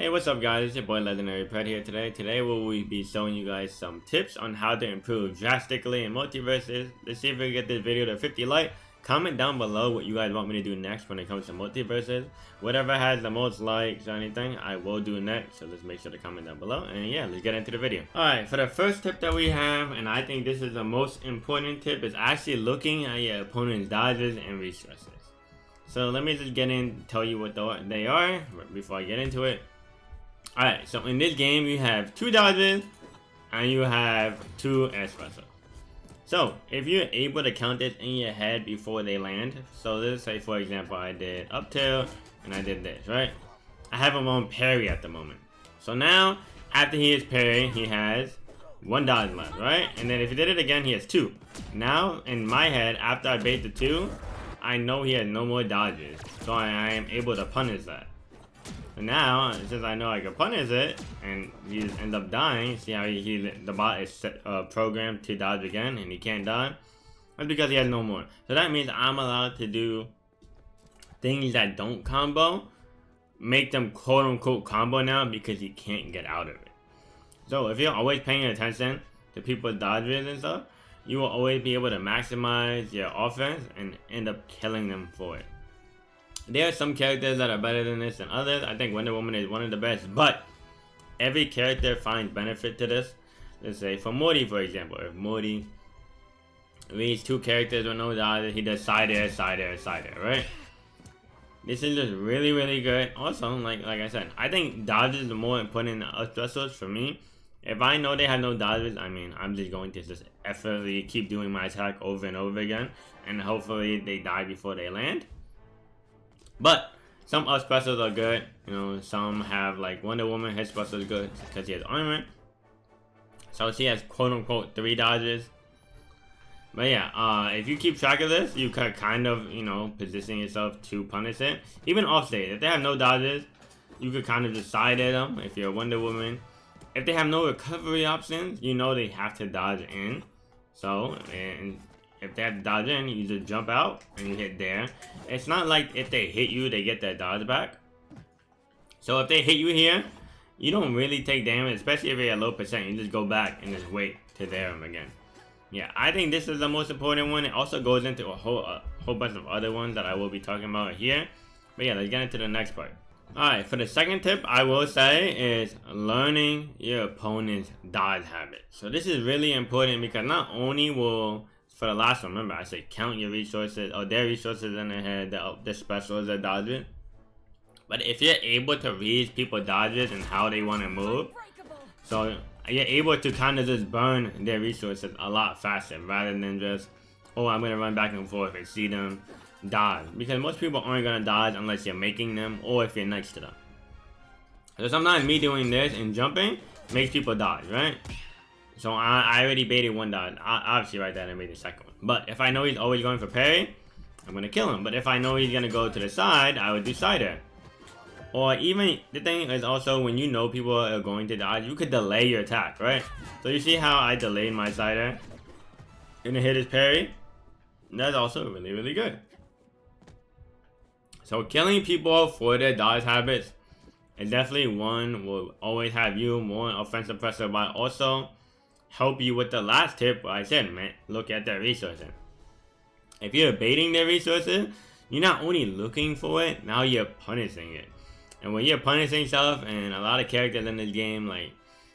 Hey, what's up guys, it's your boy Legendary Pet here today. Today we'll be showing you guys some tips on how to improve drastically in Multiversus. Let's see if we can get this video to 50 likes. Comment down below what you guys want me to do next when it comes to Multiversus. Whatever has the most likes or anything, I will do next. So let's make sure to comment down below. And yeah, let's get into the video. Alright, for the first tip that we have, and I think this is the most important tip, is actually looking at your opponent's dodges and resources. So let me just get in, tell you what they are before I get into it. Alright, so in this game you have 2 dodges and you have 2 espresso. So if you're able to count this in your head before they land, so let's say for example I did up tilt and I did this, right? I have him on parry at the moment. So now after he is parry, he has 1 dodge left, right? And then if he did it again, he has 2. Now in my head, after I bait the 2, I know he has no more dodges, so I am able to punish that. And now, since I know I can punish it, and he ends up dying, see how the bot is programmed to dodge again, and he can't die? That's because he has no more. So that means I'm allowed to do things that don't combo, make them quote-unquote combo now, because he can't get out of it. So if you're always paying attention to people's dodges and stuff, you will always be able to maximize your offense and end up killing them for it. There are some characters that are better than this than others. I think Wonder Woman is one of the best, but every character finds benefit to this. Let's say for Morty, for example, if Morty reads 2 characters with no dodges, he does side air, side air, side air, right? This is just really good. Also, like I said, I think dodges are more important than specials for me. If I know they have no dodges, I mean, I'm just going to just effortlessly keep doing my attack over and over again, and hopefully they die before they land. But some up specials are good, you know. Some have like Wonder Woman, his special is good because he has armor, so she has quote-unquote 3 dodges. But yeah, if you keep track of this, you could kind of, you know, position yourself to punish it. Even offstage, if they have no dodges, you could kind of just side at them if you're Wonder Woman. If they have no recovery options, you know they have to dodge in. So, and if they have to dodge in, you just jump out and you hit there. It's not like if they hit you, they get their dodge back. So if they hit you here, you don't really take damage, especially if you're at low percent. You just go back and just wait to there them again. Yeah, I think this is the most important one. It also goes into a whole bunch of other ones that I will be talking about here. But yeah, let's get into the next part. Alright, for the second tip, I will say is learning your opponent's dodge habit. So this is really important because not only will, for the last one, remember I said count your resources or their resources in their head, the specials, the dodges. But if you're able to read people's dodges and how they want to move, so you're able to kind of just burn their resources a lot faster rather than just, oh, I'm going to run back and forth and see them dodge. Because most people aren't going to dodge unless you're making them or if you're next to them. So sometimes me doing this and jumping makes people dodge, right? So I already baited 1 dodge. Obviously right there I made the second one. But if I know he's always going for parry, I'm going to kill him. But if I know he's going to go to the side, I would do side air. Or even, the thing is also when you know people are going to dodge, you could delay your attack, right? So you see how I delayed my side air and hit his parry? That's also really good. So killing people for their dodge habits is definitely one will always have you more offensive pressure, but also help you with the last tip I said, man, look at their resources. If you're baiting their resources, you're not only looking for it, now you're punishing it. And when you're punishing stuff, and a lot of characters in this game, like,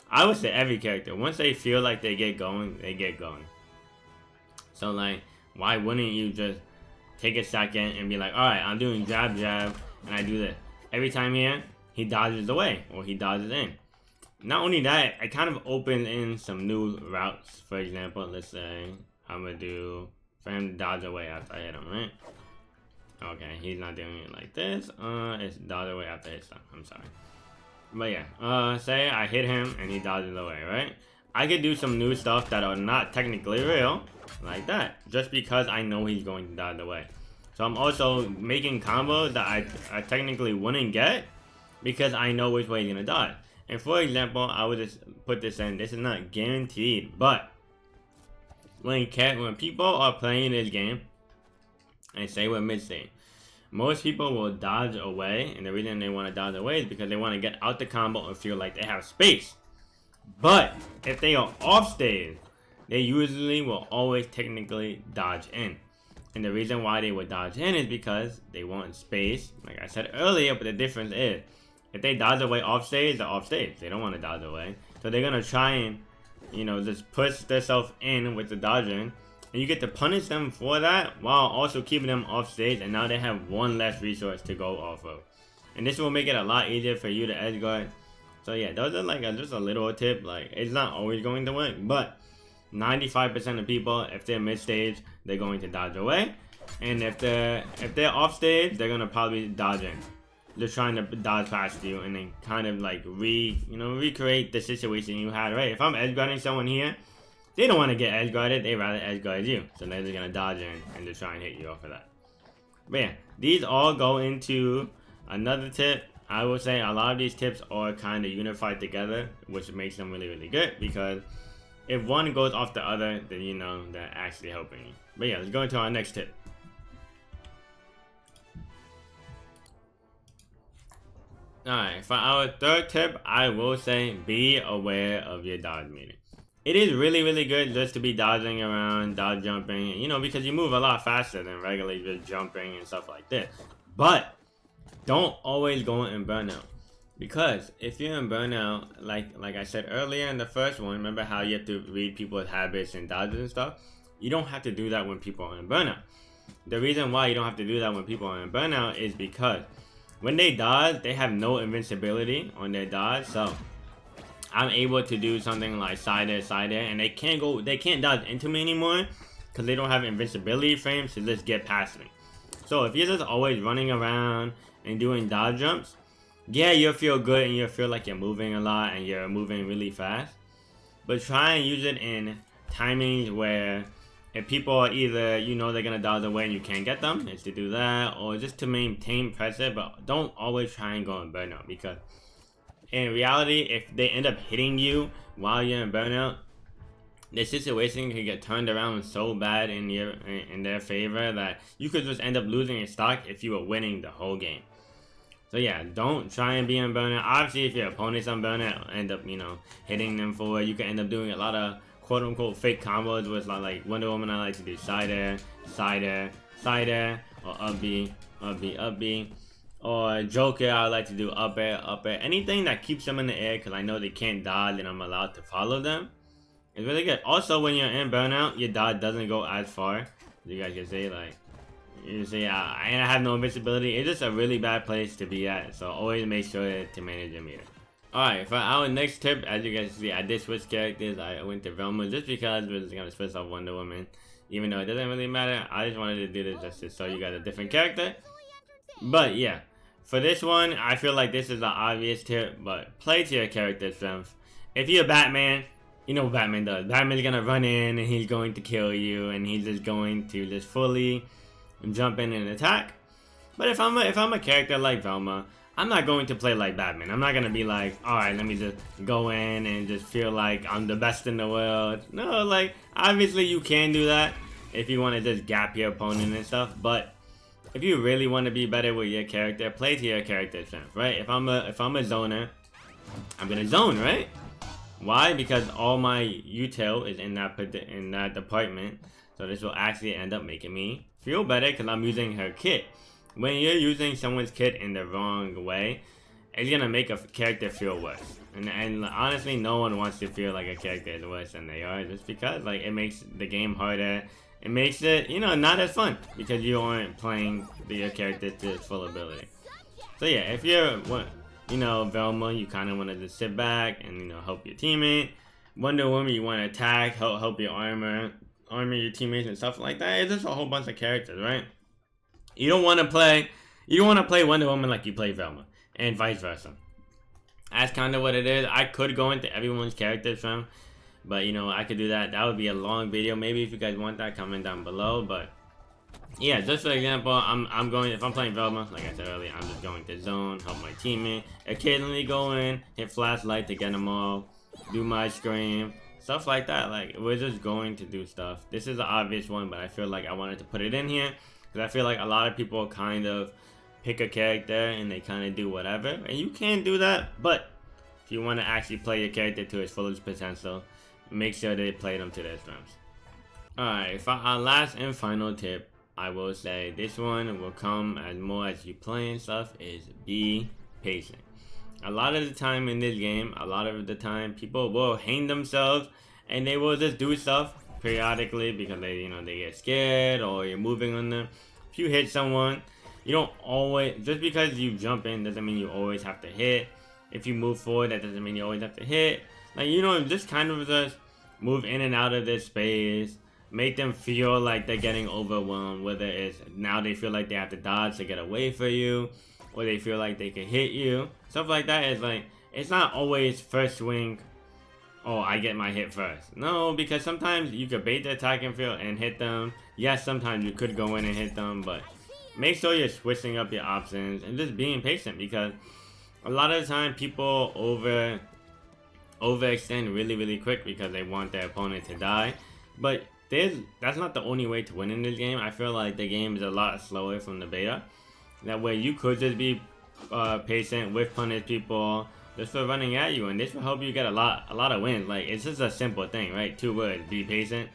I would say every character, once they feel like they get going, they get going. So like, why wouldn't you just take a second and be like, alright, I'm doing jab, and I do this. Every time here, he dodges away, or he dodges in. Not only that, I kind of opened in some new routes. For example, let's say I'm gonna do for him to dodge away after I hit him, right? Okay, he's not doing it like this. It's dodge away after his stuff. I'm sorry. But yeah, say I hit him and he dodges away, right? I could do some new stuff that are not technically real, like that, just because I know he's going to dodge away. So I'm also making combos that I technically wouldn't get because I know which way he's gonna dodge. And for example, I would just put this in. This is not guaranteed, but when people are playing this game, and say we're mid-state, most people will dodge away, and the reason they want to dodge away is because they want to get out the combo and feel like they have space. But if they are off stage, they usually will always technically dodge in. And the reason why they would dodge in is because they want space, like I said earlier, but the difference is, if they dodge away off stage, they're off stage. They don't want to dodge away. So they're going to try and, you know, just push themselves in with the dodging. And you get to punish them for that while also keeping them off stage. And now they have one less resource to go off of. And this will make it a lot easier for you to edge guard. So yeah, those are like just a little tip. Like, it's not always going to work, but 95% of people, if they're mid stage, they're going to dodge away. And if they're off stage, they're gonna probably dodge in. They're trying to dodge past you and then kind of like recreate the situation you had, right? If I'm edge guarding someone here, they don't want to get edge guarded, they rather edge guard you. So they're just gonna dodge in and just try and hit you off of that. But yeah, these all go into another tip. I would say a lot of these tips are kind of unified together, which makes them really, really good, because if one goes off the other, then you know they're actually helping you. But yeah, let's go into our next tip. Alright, for our third tip, I will say be aware of your dodge meter. It is really, really good just to be dodging around, dodge jumping, you know, because you move a lot faster than regularly just jumping and stuff like this. But don't always go in burnout. Because if you're in burnout, like I said earlier in the first one, remember how you have to read people's habits and dodges and stuff? You don't have to do that when people are in burnout. The reason why you don't have to do that when people are in burnout is because when they dodge, they have no invincibility on their dodge. So I'm able to do something like side air, and they can't dodge into me anymore because they don't have invincibility frames to just get past me. So if you're just always running around and doing dodge jumps, yeah, you'll feel good and you'll feel like you're moving a lot and you're moving really fast. But try and use it in timings where if people are either, you know, they're gonna dodge away and you can't get them, is to do that, or just to maintain pressure. But don't always try and go in burnout, because in reality, if they end up hitting you while you're in burnout, the situation can get turned around so bad in their favor that you could just end up losing your stock if you were winning the whole game. So yeah, don't try and be in burnout. Obviously, if your opponent's on burnout, end up, you know, hitting them for it. You can end up doing a lot of quote-unquote fake combos with like Wonder Woman. I like to do side air, side air, side air, or up B, up B, up B. Or Joker, I like to do up air, up air. Anything that keeps them in the air, because I know they can't dodge and I'm allowed to follow them. It's really good. Also, when you're in burnout, your dodge doesn't go as far. You guys can say, like, you see, and I have no invincibility. It's just a really bad place to be at. So always make sure to manage your meter. Alright, for our next tip, as you guys see, I did switch characters. I went to Velma just because we're just gonna switch off Wonder Woman. Even though it doesn't really matter, I just wanted to do this just to show you guys a different character. But yeah, for this one, I feel like this is an obvious tip, but play to your character's strength. If you're Batman, you know what Batman does. Batman's gonna run in and he's going to kill you, and he's just going to just fully jump in and attack. But if I'm a character like Velma, I'm not going to play like Batman. I'm not gonna be like, alright, let me just go in and just feel like I'm the best in the world. No, like, obviously you can do that if you want to just gap your opponent and stuff, but if you really want to be better with your character, play to your character's strength, right? If I'm a zoner, I'm gonna zone, right? Why? Because all my util is in that department, so this will actually end up making me feel better because I'm using her kit. When you're using someone's kit in the wrong way, it's gonna make a character feel worse. And honestly, no one wants to feel like a character is worse than they are, just because like it makes the game harder. It makes it, you know, not as fun because you aren't playing your character to its full ability. So yeah, if you're, you know, Velma, you kind of want to just sit back and, you know, help your teammate. Wonder Woman, you want to attack, help your armor your teammates and stuff like that. It's just a whole bunch of characters, right? You don't want to play Wonder Woman like you play Velma, and vice versa. That's kind of what it is. I could go into everyone's characters from, but you know, I could do that. That would be a long video. Maybe if you guys want that, comment down below. But yeah, just for example, I'm going, if I'm playing Velma, like I said earlier, I'm just going to zone, help my teammate, occasionally go in, hit flashlight to get them all, do my scream, stuff like that. Like, we're just going to do stuff. This is an obvious one, but I feel like I wanted to put it in here. because I feel like a lot of people kind of pick a character and they kind of do whatever, and you can do that, but if you want to actually play your character to its fullest potential, make sure they play them to their strengths. Alright, for our last and final tip, I will say this one will come as more as you play and stuff, is be patient. A lot of the time in this game, people will hang themselves and they will just do stuff periodically because they get scared or you're moving on them. If you hit someone, you don't always, just because you jump in doesn't mean you always have to hit. If you move forward, that doesn't mean you always have to hit. Like, just kind of just move in and out of this space. Make them feel like they're getting overwhelmed, whether it's now they feel like they have to dodge to get away from you, or they feel like they can hit you. Stuff like that is like, it's not always first swing, oh, I get my hit first. No, because sometimes you could bait the attacking field and hit them. Yes, sometimes you could go in and hit them, but make sure you're switching up your options and just being patient, because a lot of the time people overextend really quick because they want their opponent to die. But that's not the only way to win in this game. I feel like the game is a lot slower from the beta. That way you could just be patient with punish people just for running at you, and this will help you get a lot of wins. Like, it's just a simple thing, right? 2 words, be patient.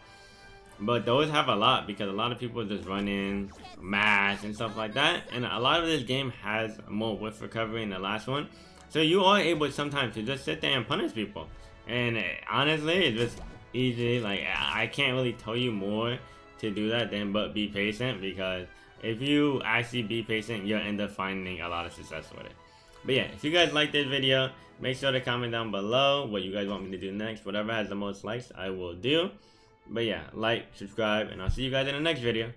But those have a lot, because a lot of people just run in, mash, and stuff like that. And a lot of this game has more whiff recovery than the last one. So you are able sometimes to just sit there and punish people. And honestly, it's just easy. Like, I can't really tell you more to do that than but be patient, because if you actually be patient, you'll end up finding a lot of success with it. But yeah, if you guys like this video, make sure to comment down below what you guys want me to do next. Whatever has the most likes, I will do. But yeah, like, subscribe, and I'll see you guys in the next video.